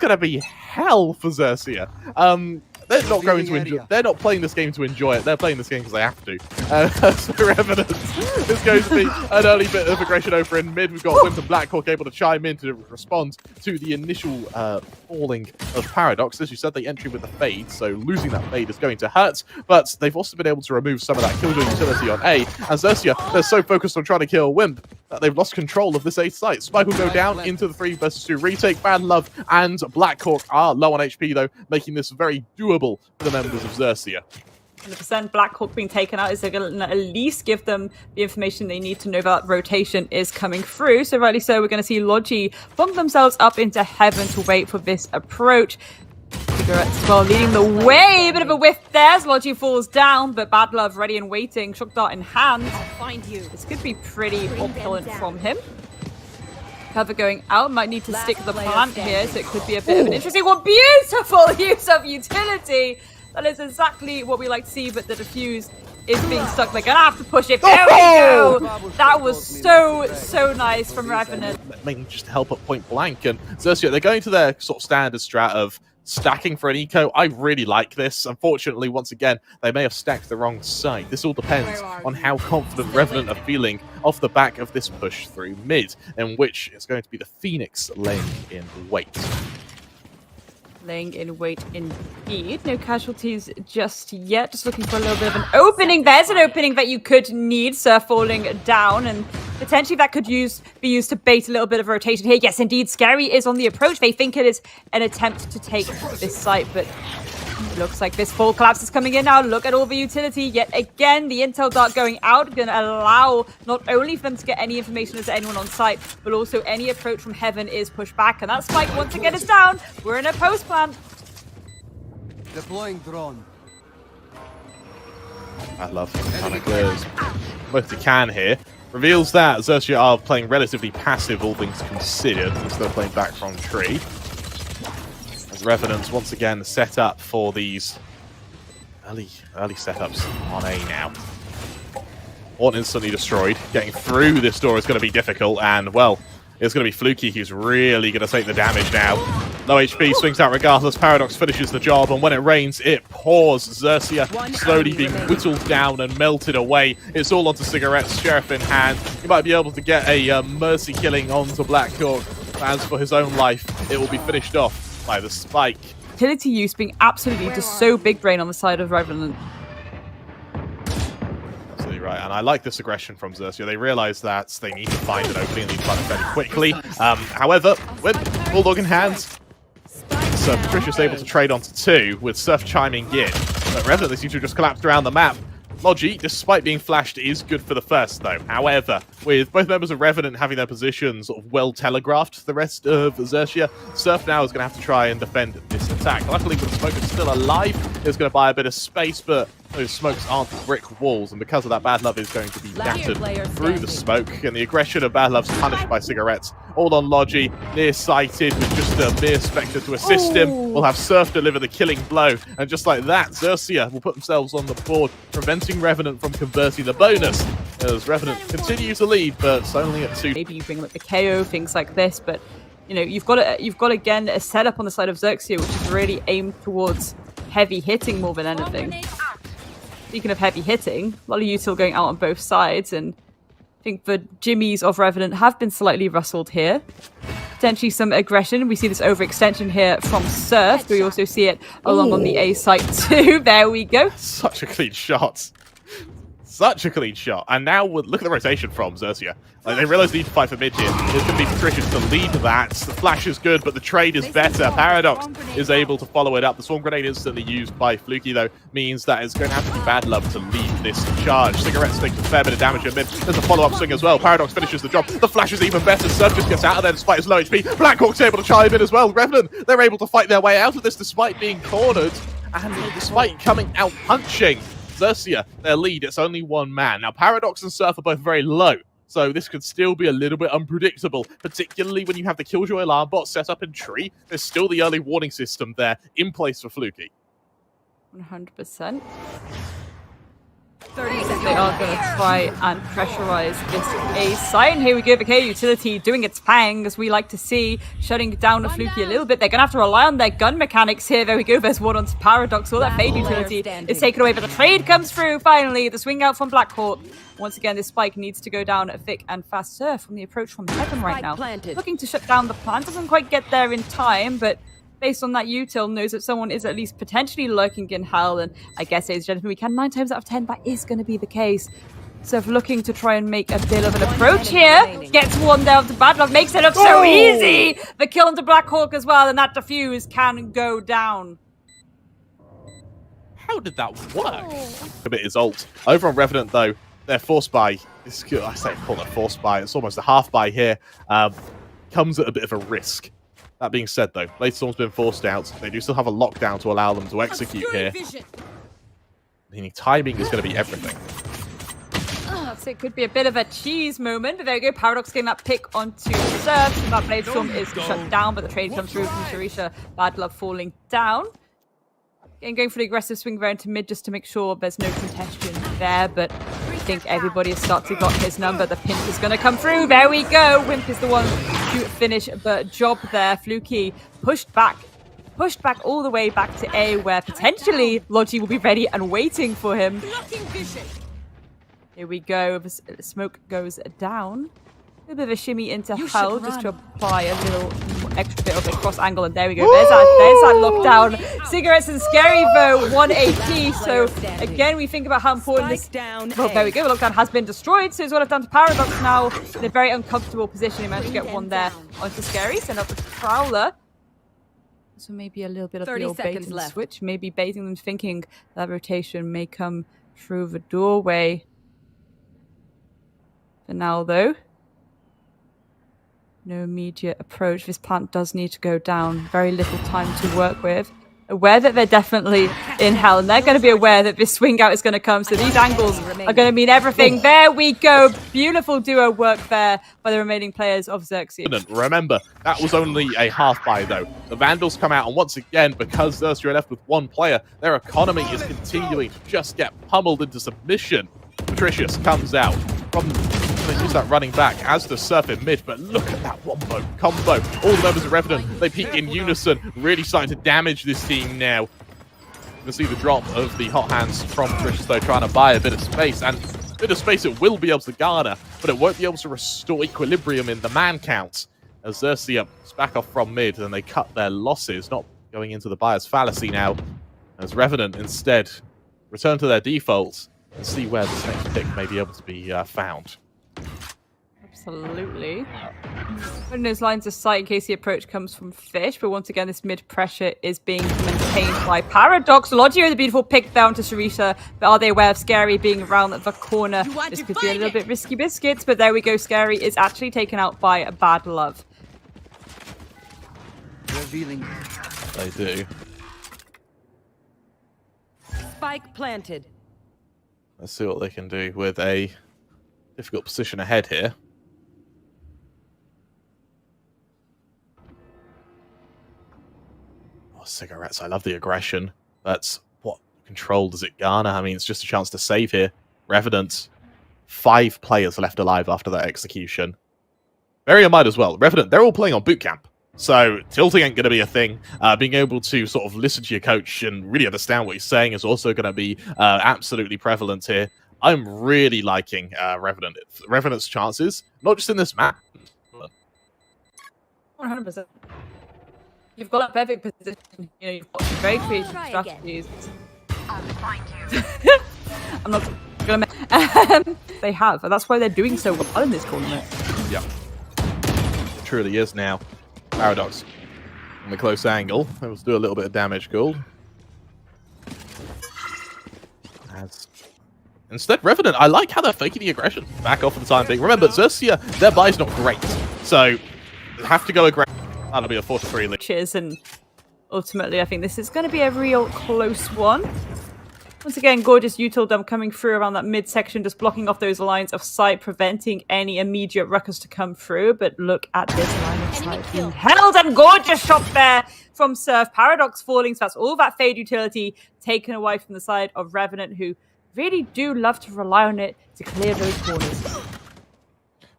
gonna be hell for XERXIA. They're not going to enjoy. They're not playing this game to enjoy it. They're playing this game because they have to. So Revenant is going to be an early bit of aggression over in mid. We've got Whimp and blackhawk able to chime in to respond to the initial falling of Paradox. As you said, they entry with the fade, so losing that fade is going to hurt. But they've also been able to remove some of that killjoy utility on A. And XERXIA, they're so focused on trying to kill Whimp that they've lost control of this A site. Spike will go down into the 3 versus 2 retake. BADlove and blackhawk are low on HP though, making this very doable for the members of XERXIA. 100% blackhawk being taken out is going to at least give them the information they need to know that rotation is coming through. So rightly so, we're going to see Logi bump themselves up into heaven to wait for this approach. CigaretteS as well leading the way. A bit of a whiff there as Logi falls down, but BADlove ready and waiting, shock dart in hand. I'll find you. This could be pretty opulent from him. Cover going out, might need to stick the plant here, so it could be a bit of an interesting one. Beautiful use of utility. That is exactly what we like to see, but the defuse is being stuck. They're gonna have to push it. There we go. That was so nice from Revenant. Mainly just to help at point blank, and XERXIA, they're going to their sort of standard strat of stacking for an eco. I really like this. Unfortunately, once again, they may have stacked the wrong side. This all depends on how confident Revenant are feeling off the back of this push through mid, in which it's going to be the Phoenix laying in wait. Laying in wait indeed. No casualties just yet. Just looking for a little bit of an opening. There's an opening that you could need. Surf falling down, and potentially that could be used to bait a little bit of rotation here. Yes, indeed, sScary is on the approach. They think it is an attempt to take this site, but looks like this full collapse is coming in now. Look at all the utility. Yet again, the intel dart going out, going to allow not only for them to get any information as to anyone on site, but also any approach from heaven is pushed back. And that spike once again is down. We're in a post plan. Deploying drone. BADlove kind of clears most he can here. Reveals that XERXIA are playing relatively passive, all things considered, as they're playing back from tree. Revenants once again set up for these early setups on A now. All instantly destroyed. Getting through this door is going to be difficult, and well, it's going to be Flukky who's really going to take the damage now. Low HP, swings out regardless. Paradox finishes the job, and when it rains, it pours. XERXIA slowly being whittled down and melted away. It's all onto CigaretteS, sheriff in hand. He might be able to get a mercy killing onto blackhawk. As for his own life, it will be finished off by the spike. Utility use being absolutely just so big brain on the side of Revenant. Absolutely right, and I like this aggression from XERXIA. They realize that they need to find an opening and need to find it fairly quickly. However, with Bulldog in hand, so Patricia's able to trade onto 2 with Surf chiming in. But Revenant, they seem to have just collapsed around the map. Logi, despite being flashed, is good for the first, though. However, with both members of Revenant having their positions sort of well telegraphed, the rest of XERXIA, Surf now is going to have to try and defend this attack. Luckily, with the smoke is still alive, it's going to buy a bit of space, but those smokes aren't brick walls, and because of that, BADlove is going to be battered through the smoke, and the aggression of BADlove's punished by CigaretteS. All on Logi, near-sighted with just a mere Spectre to assist him. We'll have Surf deliver the killing blow, and just like that, XERXIA will put themselves on the board, preventing Revenant from converting the bonus, as Revenant continue to lead, but it's only at 2. Maybe you bring up the KO, things like this, but you know, you've got again a setup on the side of XERXIA, which is really aimed towards heavy hitting more than anything. Speaking of heavy hitting, a lot of util going out on both sides, and I think the jimmies of Revenant have been slightly rustled here. Potentially some aggression. We see this overextension here from Surf. We also see it along on the A site too. There we go. Such a clean shot. Such a clean shot. And now look at the rotation from XERXIA. Like, they realize they need to fight for mid here. It's going to be Patricia's to lead that. The flash is good, but the trade is better. Paradox is able to follow it up. The swarm grenade instantly used by Flukky, though, means that it's going to have to be BADlove to lead this charge. CigaretteS takes a fair bit of damage at mid. There's a follow-up swing as well. Paradox finishes the job. The flash is even better. Surf just gets out of there despite his low HP. blackhawk's able to chime in as well. Revenant, they're able to fight their way out of this despite being cornered and despite coming out punching. XERXIA, their lead, it's only one man. Now, Paradox and Surf are both very low, so this could still be a little bit unpredictable, particularly when you have the Killjoy alarm bot set up in tree. There's still the early warning system there in place for Flukky. 100%. They are going to try and pressurize this A site. And here we go, the K utility doing its pang, as we like to see, shutting down the Flukky a little bit. They're going to have to rely on their gun mechanics here. There we go, there's one onto Paradox. All that Fade utility is taken away, but the trade comes through finally. The swing out from Blackhawk. Once again, this spike needs to go down thick and fast. Surf from the approach from Heaven right now. Looking to shut down the plant. Doesn't quite get there in time, but based on that util, knows that someone is at least potentially lurking in hell. And I guess, ladies and gentlemen, we can 9 times out of 10, that is going to be the case. Surf looking to try and make a bit of an approach here. Gets one down to BADlove, makes it look so easy. The kill onto Blackhawk as well, and that defuse can go down. How did that work? A bit is ult. Over on Revenant, though, their force buy, I say call it force buy, it's almost a half buy here, comes at a bit of a risk. That being said, though, Bladestorm's been forced out. They do still have a lockdown to allow them to execute here. Meaning timing is going to be everything. It could be a bit of a cheese moment, but there we go. Paradox getting that pick onto Surf. So that Bladestorm is shut down, but the trade comes through from SCHARISHA. BADlove falling down. And going for the aggressive swing round to mid just to make sure there's no contention there, but I think everybody has started to got his number. The pinch is going to come through. There we go. Whimp is the one to finish the job there. Flukky pushed back all the way back to A, where potentially Logi will be ready and waiting for him. Here we go. The smoke goes down. A bit of a shimmy into hell just to apply a little extra bit of a cross angle, and there we go. There's that lockdown. CigaretteS and Scary though 1 AP. So again, we think about how important this. Well, there we go. The lockdown has been destroyed, so he's got it down to Paradox now in a very uncomfortable position. He managed to get one there onto Scary. Send up the Prowler. So maybe a little bit of the old bait and switch. Maybe baiting them, thinking that rotation may come through the doorway. For now, though. No immediate approach. This plant does need to go down. Very little time to work with. Aware that they're definitely in hell, and they're going to be aware that this swing out is going to come. So these angles are going to mean everything. There we go. Beautiful duo work there by the remaining players of XERXIA. Remember, that was only a half buy, though. The Vandals come out, and once again, because XERXIA are left with one player, their economy is continuing to just get pummeled into submission. Patricius comes out from... They use that running back, as does Surf in mid, but look at that wombo combo. All the members of Revenant, they peak in unison, really starting to damage this team now. You can see the drop of the hot hands from Patricius, though, trying to buy a bit of space, and a bit of space it will be able to garner, but it won't be able to restore equilibrium in the man count. As XERXIA back off from mid, and they cut their losses, not going into the buyer's fallacy now, as Revenant instead return to their defaults and see where this next pick may be able to be found. Absolutely. Putting those lines of sight in case the approach comes from Fish, but once again, this mid pressure is being maintained by Paradox. Logi with a beautiful pick down to SCHARISHA, but are they aware of Scary being around the corner? This could be a little bit risky biscuits, but there we go. Scary is actually taken out by BADlove. Revealing. They do. Spike planted. Let's see what they can do with a difficult position ahead here. Oh, CigaretteS, I love the aggression. That's what control does it garner? I mean, it's just a chance to save here. Revenant, 5 players left alive after that execution. Bearing in mind as well, Revenant, they're all playing on boot camp. So tilting ain't going to be a thing. Being able to sort of listen to your coach and really understand what he's saying is also going to be absolutely prevalent here. I'm really liking Revenant. Revenant's chances, not just in this map. 100%. You've got a perfect position. You know, you've got some very creative strategies. I'm not going to... They have, and that's why they're doing so well in this tournament. Yeah. It truly is now. Paradox on the close angle. Let's do a little bit of damage, Gould. Instead, Revenant, I like how they're faking the aggression. Back off for the time being. Remember, XERXIA, their buy's not great. So, they have to go aggressive. That'll be a 4-3 lead. Cheers, and ultimately, I think this is going to be a real close one. Once again, gorgeous util dump coming through around that midsection, just blocking off those lines of sight, preventing any immediate ruckus to come through. But look at this line of sight being held, and gorgeous shot there from Surf. Paradox falling, so that's all that fade utility taken away from the side of Revenant, who really do love to rely on it to clear those corners.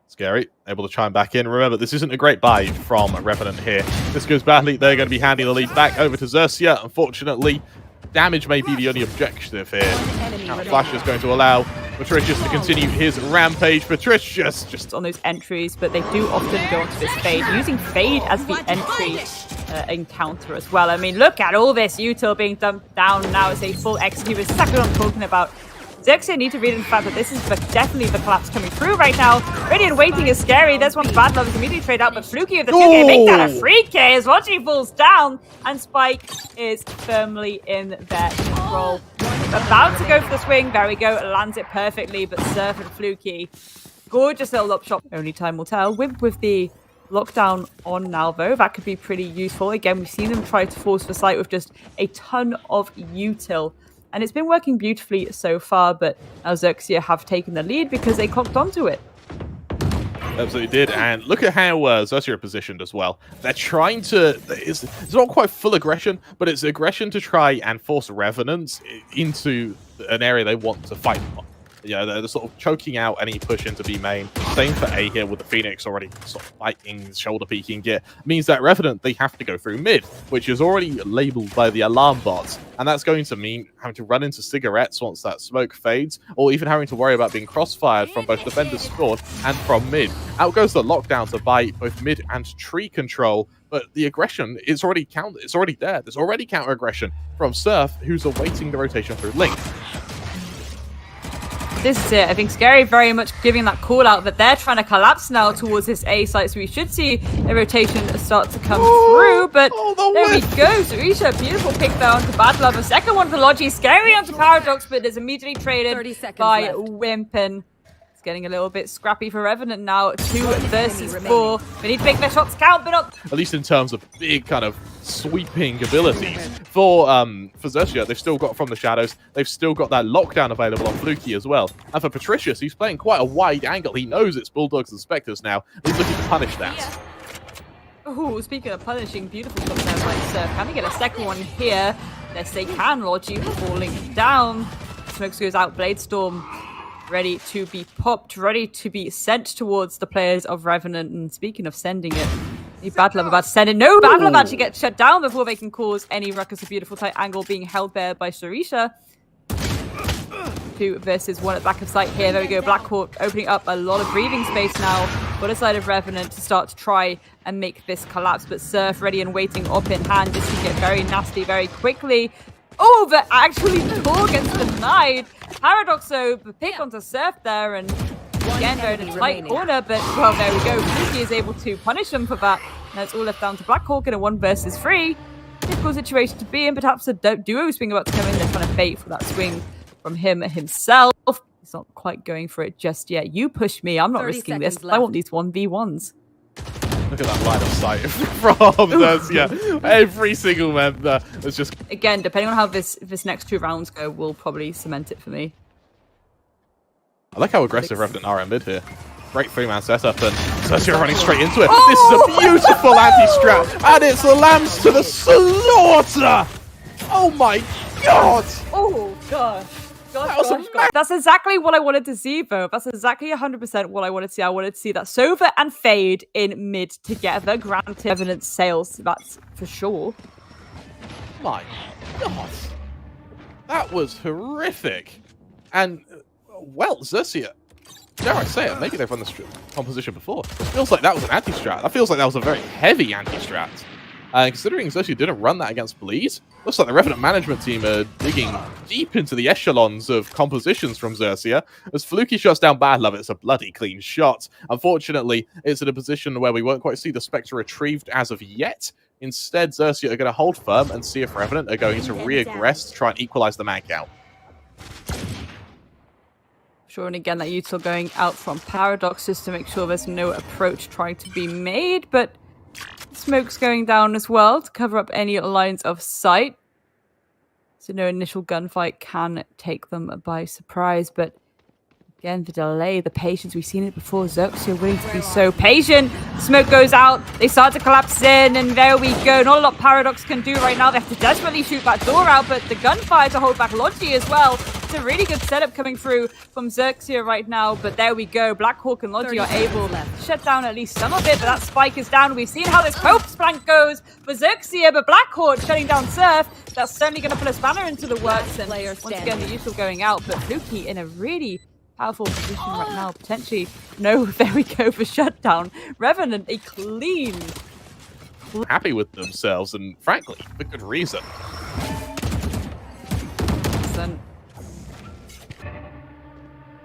Scary, able to chime back in. Remember, this isn't a great buy from Revenant here. This goes badly. They're going to be handing the lead back over to XERXIA. Unfortunately, damage may be the only objective here. Flash is going to allow Patricius to continue his rampage. Patricius just on those entries, but they do often go onto this fade, using fade as the entry encounter as well. I mean, look at all this util being dumped down now as a full execute. It's exactly what I'm talking about. XERXIA need to read in the fact that this is definitely the collapse coming through right now. Ready and waiting is scary. There's one BADlove is immediately trade out, but Flukky with the 2K make that a free K as Logi falls down, and Spike is firmly in their control. About to go for the swing. There we go. Lands it perfectly, but Surf and Flukky. Gorgeous little up shot. Only time will tell. Whimp with the lockdown on now, though. That could be pretty useful. Again, we've seen them try to force the site with just a ton of util. And it's been working beautifully so far, but now XERXIA have taken the lead because they clocked onto it. Absolutely did, and look at how XERXIA are positioned as well. They're trying to... It's not quite full aggression, but it's aggression to try and force Revenants into an area they want to fight on. Yeah, they're sort of choking out any push into B main. Same for A here with the Phoenix already sort of fighting, shoulder peeking gear. Means that Revenant, they have to go through mid, which is already labeled by the alarm bots. And that's going to mean having to run into CigaretteS once that smoke fades, or even having to worry about being crossfired from both defenders spawn and from mid. Out goes the lockdown to buy both mid and tree control. But the aggression is already it's already there. There's already counter aggression from Surf, who's awaiting the rotation through Link. This is it. I think Scary very much giving that call out that they're trying to collapse now towards this A site, so we should see a rotation start to come through. But there we go. XERXIA, beautiful pick there onto BADlove. A second one for Logi. Scary onto Paradox, but is immediately traded by Whimp. And it's getting a little bit scrappy for Revenant now. 2 versus 4. They need to make their shots count, but not... At least in terms of big kind of sweeping abilities. For XERXIA, they've still got From the Shadows. They've still got that lockdown available on Flukky as well. And for Patricius, he's playing quite a wide angle. He knows it's Bulldogs and Spectres now. He's looking to punish that. Oh, speaking of punishing, beautiful shot there by Surf. Can they get a second one here? Yes, they can. Logi falling down. Smokes goes out. Bladestorm ready to be popped, ready to be sent towards the players of Revenant. And speaking of sending it, BADlove about to send it. No, BADlove actually gets shut down before they can cause any ruckus. A beautiful tight angle being held there by XERXIA. 2 versus 1 at the back of sight here. There we go. Blackhawk opening up a lot of breathing space now for the side of Revenant to start to try and make this collapse. But Surf ready and waiting up in hand. This can get very nasty very quickly. Oh, but actually Tor gets denied. Paradox, though, pick onto Surf there, and again, they're in a tight corner, but, well, there we go. Flukky is able to punish them for that. Now it's all left down to Blackhawk in a 1 versus 3. Difficult situation to be in, but perhaps a duo swing about to come in. They're trying to bait for that swing from him himself. He's not quite going for it just yet. You push me. I'm not risking this. I want these 1v1s. Look at that line of sight from XERXIA. Every single member is just... Again, depending on how this next 2 rounds go, will probably cement it for me. I like how aggressive Revenant are in mid here. Great 3-man setup, and XERXIA running straight into it. This is a beautiful anti-strat, and it's the lambs to the slaughter! Oh my god! Oh gosh. Gosh. That's exactly what I wanted to see, though. That's exactly 100% what I wanted to see. I wanted to see that Sova and Fade in mid together. Granted, evidence sales, that's for sure. My god. That was horrific. And, well, XERXIA, dare I say it, maybe they've run this composition before. It feels like that was an anti-strat. That feels like that was a very heavy anti-strat. Considering XERXIA didn't run that against Bleed, looks like the Revenant management team are digging deep into the echelons of compositions from XERXIA. As Flukky shuts down BADlove, it's a bloody clean shot. Unfortunately, it's in a position where we won't quite see the Spectre retrieved as of yet. Instead, XERXIA are going to hold firm and see if Revenant are going to re-aggress to try and equalize the man count. Sure, and again, that util going out from Paradox just to make sure there's no approach trying to be made, but smoke's going down as well to cover up any lines of sight. So no initial gunfight can take them by surprise. But again, the delay, the patience, we've seen it before. XERXIA willing to be so patient. Smoke goes out. They start to collapse in. And there we go. Not a lot Paradox can do right now. They have to desperately shoot that door out. But the gunfire to hold back Logi as well. It's a really good setup coming through from XERXIA right now, but there we go. Blackhawk and Logi are able to shut down at least some of it, but that spike is down. We've seen how this Pope's flank goes for XERXIA, but Blackhawk shutting down Surf. That's certainly going to put a spanner into the works, and once again, the usual going out, but Flukky in a really powerful position right now, potentially. No, there we go for shutdown. Revenant, a clean. Happy with themselves, and frankly, for good reason.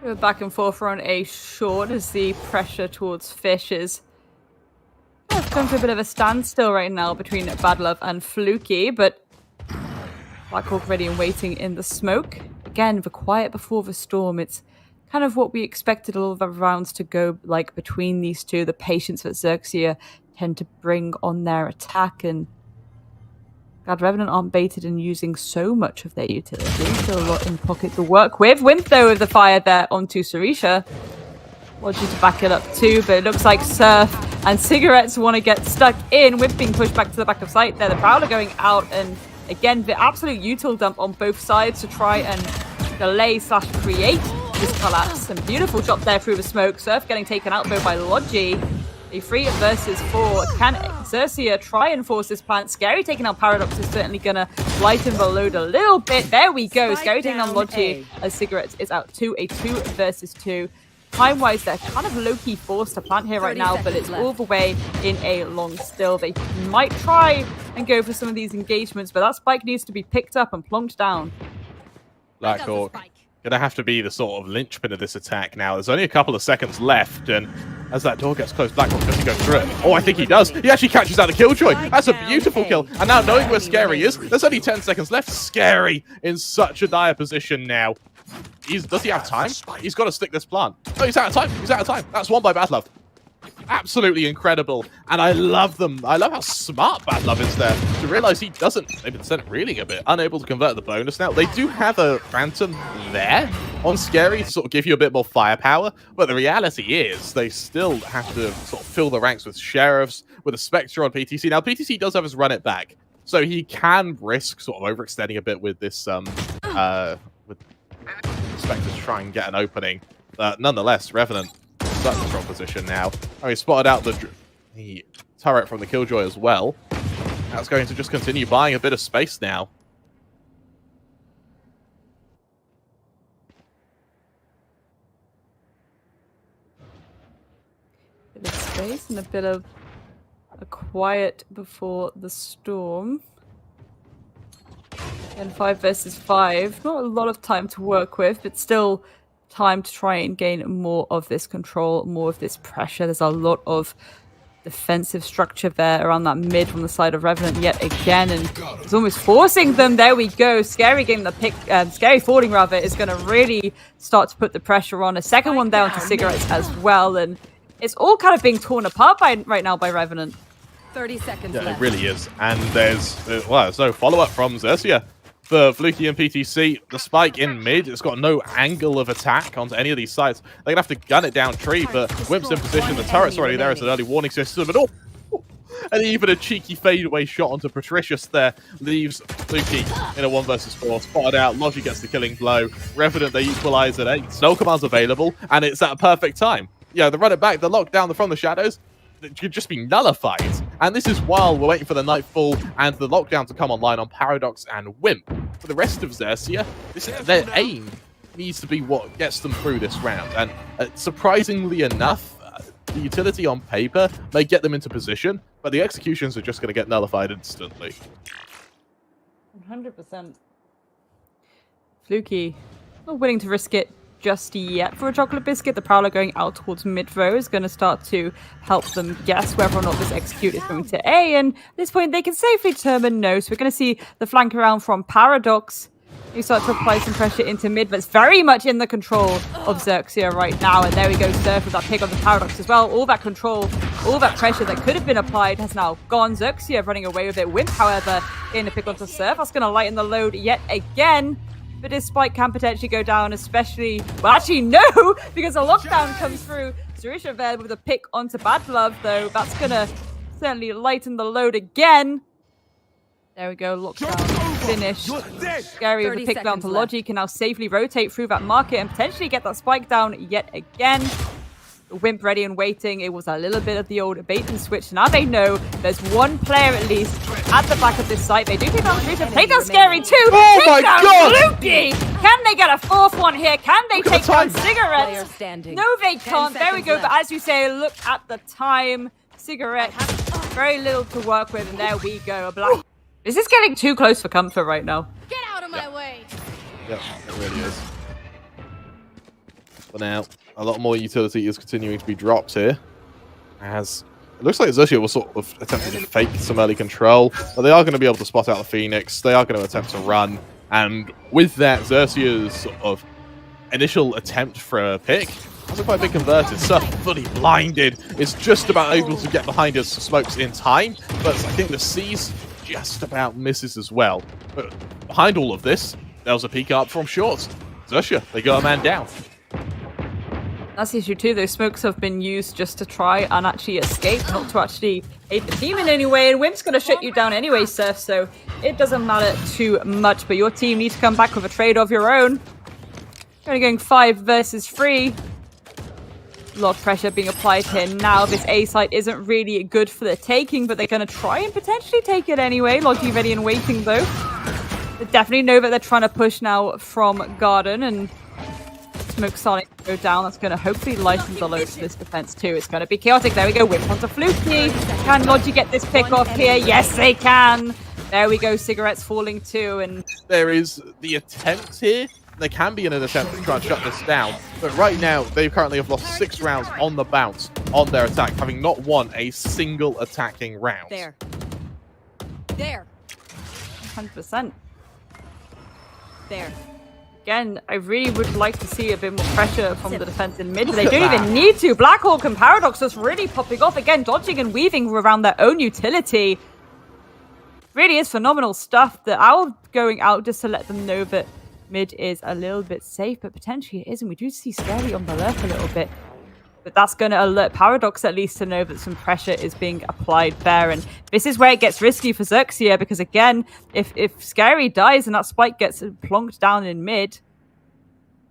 We're back and forth on a short as the pressure towards Fish is come to a bit of a standstill right now between BADlove and Flukky, but Blackhawk ready and waiting in the smoke. Again, the quiet before the storm. It's kind of what we expected all of the rounds to go like between these two. The patience that XERXIA tend to bring on their attack, and God, Revenant aren't baited in using so much of their utility. Still a lot in pocket to work with. Whimp, though, with the fire there onto Sarisha. Logi to back it up too, but it looks like Surf and CigaretteS want to get stuck in. Whimp being pushed back to the back of sight there. The Prowler going out, and again, the absolute util dump on both sides to try and delay/create this collapse. And beautiful shot there through the smoke. Surf getting taken out though by Logi. A 3 versus 4. Can XERXIA try and force this plant? Scarry taking out Paradox is certainly going to lighten the load a little bit. There we go. Scarry taking on Logi as CigaretteS is out to a 2 versus 2. Time-wise, they're kind of low-key forced to plant here right now, but it's all the way in a long still. They might try and go for some of these engagements, but that spike needs to be picked up and plonked down. Blackhawk gonna have to be the sort of linchpin of this attack now. There's only a couple of seconds left, and as that door gets closed, Blackhawk doesn't go through it. Oh, I think he does. He actually catches out a Killjoy. That's a beautiful kill. And now knowing where Scarry is, there's only 10 seconds left. Scarry in such a dire position now. Does he have time? He's got to stick this plant. No, he's out of time. He's out of time. That's one by BADlove. Absolutely incredible. And I love them. I love how smart BADlove is there to realize he doesn't. They've been sent reeling a bit. Unable to convert the bonus now. They do have a Phantom there on Scarry to sort of give you a bit more firepower. But the reality is they still have to sort of fill the ranks with Sheriffs, with a Spectre on PTC. Now, PTC does have his run it back. So he can risk sort of overextending a bit with this, with Spectre to try and get an opening. Nonetheless, Revenant such a strong position now. Oh, he spotted out the turret from the Killjoy as well. That's going to just continue buying a bit of space now. Bit of space and a bit of a quiet before the storm. And 5 versus 5. Not a lot of time to work with, but still time to try and gain more of this control, more of this pressure. There's a lot of defensive structure there around that mid from the side of Revenant yet again, and it's almost forcing them. There we go. Scarry getting the pick. Scarry falling rather is going to really start to put the pressure on. A second one down to CigaretteS as well, and it's all kind of being torn apart right now by Revenant. 30 seconds Yeah, left. it really is. And there's no follow-up from XERXIA. For Flukky and PTC, the spike in mid, it's got no angle of attack onto any of these sites. They're going to have to gun it down tree, but Whimp's in position. The turret's already there as an early warning system. And and even a cheeky fadeaway shot onto Patricius there leaves Flukky in a 1 versus 4. Spotted out, Logi gets the killing blow. Revenant, they equalize at 8. Snow Command's available, and it's at a perfect time. Yeah, the run it back, the lockdown from the shadows, it could just be nullified. And this is while we're waiting for the Nightfall and the lockdown to come online on Paradox and Whimp. For the rest of XERXIA, their aim needs to be what gets them through this round. And surprisingly enough, the utility on paper may get them into position, but the executions are just going to get nullified instantly. 100%. Flukky, not willing to risk it just yet for a chocolate biscuit. The Prowler going out towards mid-row is going to start to help them guess whether or not this execute is going to A, and at this point they can safely determine no. So we're going to see the flank around from Paradox. You start to apply some pressure into mid, but it's very much in the control of XERXIA right now. And there we go, Surf with that pick on the Paradox as well. All that control, all that pressure that could have been applied has now gone. XERXIA running away with it. Whimp, however, getting a pick onto Surf. That's going to lighten the load yet again. But this spike can potentially go down, especially... Well, actually, no! Because a lockdown comes through. Sarisha there with a pick onto BADlove, though. That's going to certainly lighten the load again. There we go, lockdown finished. Scary with the pick down to Logi can now safely rotate through that market and potentially get that spike down yet again. The Whimp ready and waiting. It was a little bit of the old bait and switch. Now they know there's one player at least at the back of this site. They do take down Teresa, take down Scary too. Oh take my down God! Flukky. Can they get a fourth one here? Can they take down Player Cigarettes? standing. No, they can't. There we go. Left. But as you say, look at the time. CigaretteS, very little to work with, and there we go. A black. This is getting too close for comfort right now. Get out of my way. Yeah, it really is. For now, a lot more utility is continuing to be dropped here. As it looks like XERXIA will sort of attempting to fake some early control, but they are going to be able to spot out the Phoenix. They are going to attempt to run, and with that, XERXIA's sort of initial attempt for a pick hasn't quite been converted. Surf fully blinded, is just about able to get behind his smokes in time, but I think the C's just about misses as well. But behind all of this, there was a peek up from short. XERXIA, they got a man down. That's the issue too. Those smokes have been used just to try and actually escape, not to actually aid the team in any way. And Whimp's going to shut you down anyway, Surf, so it doesn't matter too much. But your team needs to come back with a trade of your own. Only going 5 versus 3. A lot of pressure being applied here now. This A site isn't really good for the taking, but they're going to try and potentially take it anyway. Logi ready and waiting, though. They definitely know that they're trying to push now from Garden, and smoke starting to go down. That's going to hopefully lighten the load for this defense, too. It's going to be chaotic. There we go. Whip onto Flukky. Can Logi get this pick off here? Yes, they can. There we go. CigaretteS falling, too, and There is the attempt here. There can be an attempt to try and shut this down, but right now they currently have lost 6 rounds on the bounce on their attack, having not won a single attacking round. There. 100%. There. Again, I really would like to see a bit more pressure from the defense in mid. They don't even need to. Blackhawk and Paradox just really popping off. Again, dodging and weaving around their own utility. Really is phenomenal stuff. The Owl going out just to let them know that mid is a little bit safe, but potentially it isn't. We do see Scary on the left a little bit. But that's going to alert Paradox at least to know that some pressure is being applied there. And this is where it gets risky for XERXIA, because again, if Scary dies and that spike gets plonked down in mid,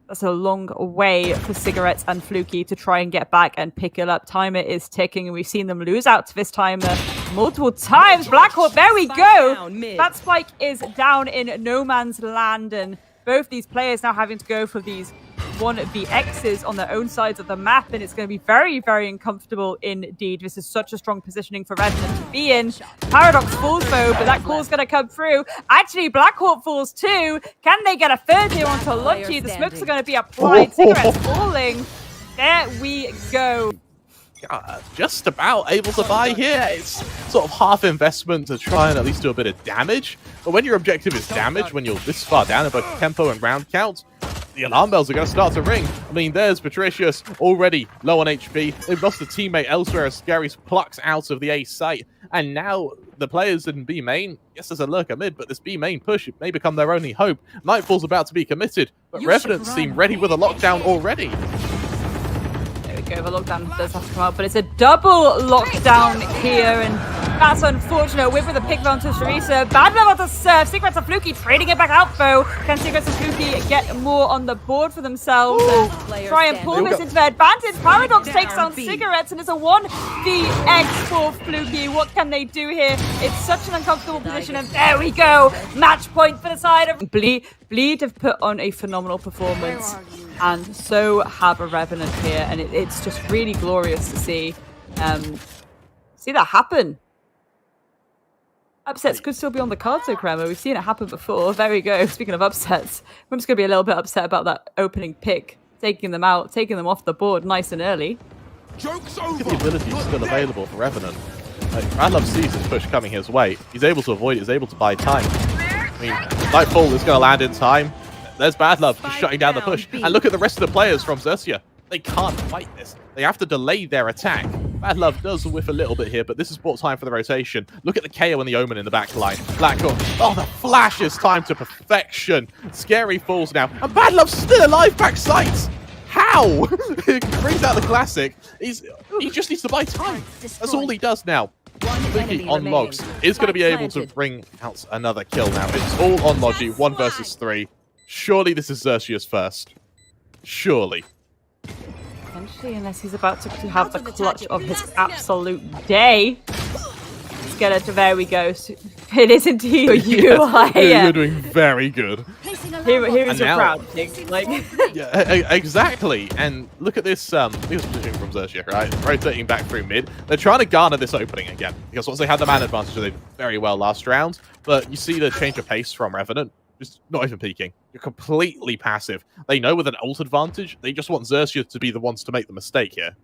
that's a long way for cigaretteS and Flukky to try and get back and pick it up. Timer is ticking, and we've seen them lose out to this timer multiple times. Blackhawk, there we go! That spike is down in no man's land, and both these players now having to go for these 1vXs on their own sides of the map, and it's going to be very, very uncomfortable indeed. This is such a strong positioning for Revenant to be in. Paradox falls though, but that call's going to come through. Actually, Blackhawk falls too. Can they get a third here onto Logi? The smokes are going to be applied. cigaretteS falling. There we go. Just about able to buy here. It's sort of half investment to try and at least do a bit of damage. But when your objective is damage, when you're this far down in both tempo and round count, the alarm bells are going to start to ring. I mean, there's Patricius already low on HP. They've lost a teammate elsewhere as Scary's plucks out of the A site. And now the players in B main, yes, there's a lurker mid, but this B main push may become their only hope. Nightfall's about to be committed, but Revenant seem ready with a lockdown already. There we go, the lockdown does have to come out, but it's a double lockdown here, and that's unfortunate. Whip with a pick down to Teresa. BADlove on the Surf. cigaretteS and Flukky trading it back out, though. Can cigaretteS and Flukky get more on the board for themselves and try and pull this into their advantage? Paradox takes down cigaretteS, and it's a 1vX for Flukky. What can they do here? It's such an uncomfortable position, and there we go. Match point for the side of Bleed have put on a phenomenal performance, and so have a Revenant here, and it's just really glorious to see that happen. Upsets could still be on the cards, though, Kremer. We've seen it happen before. There we go. Speaking of upsets, I'm just going to be a little bit upset about that opening pick, taking them out, taking them off the board nice and early. Joke's over. The ability is still available for Revenant. BADlove sees his push coming his way. He's able to avoid it. He's able to buy time. I mean, Nightfall is going to land in time. There's BADlove just shutting down the push. And look at the rest of the players from XERXIA. They can't fight this. They have to delay their attack. BADlove does whiff a little bit here, but this is bought time for the rotation. Look at the KO and the Omen in the back line. Blackhawk. Oh, the flash is timed to perfection. Scary falls now. And BADlove's still alive back sight. How? He brings out the classic. He just needs to buy time. That's all he does now. Flukky on Logs is going to be able to bring out another kill now. It's all on Logi, 1 versus 3. Surely this is XERXIA's first. Surely. Potentially, unless he's about to have the clutch of his absolute day. Skeletor, there we go. It is indeed you. Yes, you're doing very good. Here is your crowd. Like, yeah, exactly. And look at this. Look at this position from XERXIA, right? Rotating back through mid. They're trying to garner this opening again because once they had the man advantage, they did very well last round. But you see the change of pace from Revenant. Just not even peeking. You're completely passive. They know with an ult advantage, they just want XERXIA to be the ones to make the mistake here.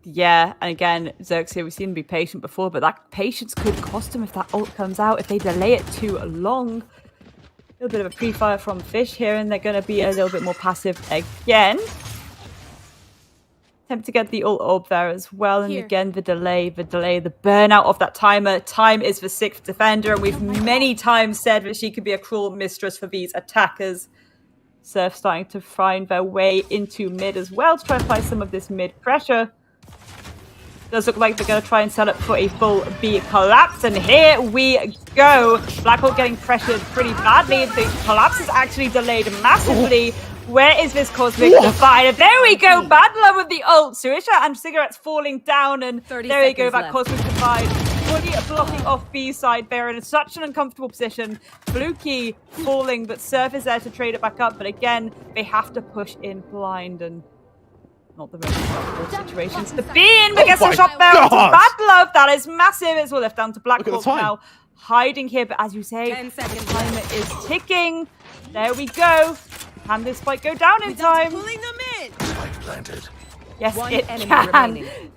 yeah, and again, XERXIA, we've seen him be patient before, but that patience could cost him if that ult comes out, if they delay it too long. A little bit of a pre-fire from Fish here, and they're going to be a little bit more passive again. Attempt to get the ult orb there as well, and again, the delay, the burnout of that timer. Time is the 6th defender, and we've many times said that she could be a cruel mistress for these attackers. Surf starting to find their way into mid as well to try and apply some of this mid pressure. Does look like they're going to try and set up for a full B collapse, and here we go. Blackhawk getting pressured pretty badly. The collapse is actually delayed massively. Where is this Cosmic Divide? There we go. BADlove with the ult. SuicirtaP and cigaretteS falling down, and there we go. That Cosmic Divide fully blocking off B side. They're in such an uncomfortable position. Flukky falling, but Surf is there to trade it back up. But again, they have to push in blind, and not the most comfortable situations to be in. But gets a shot there to BADlove. That is massive. It's all left down to Blackhawk now, hiding here. But as you say, the timer is ticking. There we go. Can this fight go down in time? Pulling them in. Yes, One it enemy can. remaining.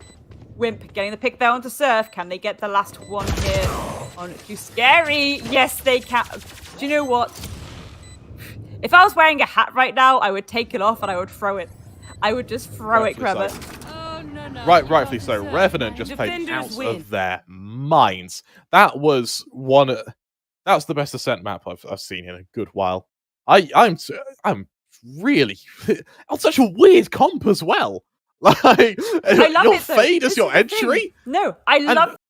Whimp getting the pick there onto Surf. Can they get the last one here on sScary? Yes, they can. Do you know what? If I was wearing a hat right now, I would take it off and I would throw it. I would just throw it, Kremer. Oh, no. Rightfully so. Revenant just played out of their minds. That was that's the best Ascent map I've seen in a good while. I'm really on such a weird comp as well. Like, I love your it, though. fade as your entry. No, I love